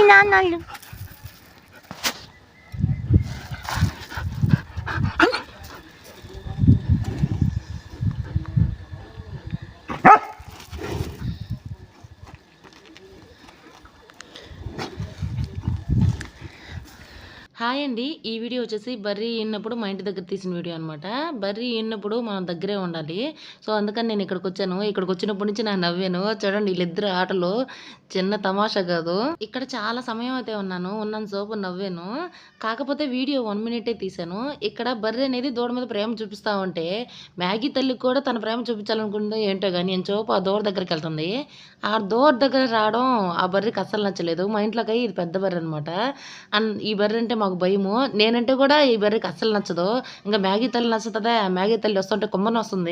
నాన్నలు హాయ్ అండి. ఈ వీడియో వచ్చేసి బర్రీ ఈనినప్పుడు మా ఇంటి దగ్గర తీసిన వీడియో అనమాట. బర్రీ ఈనినప్పుడు మనం దగ్గరే ఉండాలి. సో, అందుకని నేను ఇక్కడికొచ్చాను. ఇక్కడికొచ్చినప్పటి నుంచి నాకు నవ్వాను. చూడండి వీళ్ళిద్దరి ఆటలు చిన్న తమాషా కాదు. ఇక్కడ చాలా సమయం అయితే ఉన్నాను. ఉన్నంత సేపు నవ్వాను. కాకపోతే వీడియో 1 మినిటే తీశాను. ఇక్కడ బర్రీ అనేది దూడ మీద ప్రేమ చూపిస్తా ఉంటే, మ్యాగీ తల్లికి కూడా తన ప్రేమ చూపించాలనుకుందో ఏంటో గాని ఎంతసేపు ఆ దూడ దగ్గరికెళ్తుంది. ఆ దూడ దగ్గర రావడం ఆ బర్రీకి అస్సలు నచ్చలేదు. మా ఇంట్లోకి ఇది పెద్ద బర్రె అనమాట. ఈ బర్రె అంటే మాకు భయము. నేనంటే కూడా ఈ బర్రెకి అస్సలు నచ్చదు. ఇంక మ్యాగీ తల్లి నచ్చుతదా? మ్యాగీ తల్లి వస్తుంటే కుమ్మనొస్తుంది.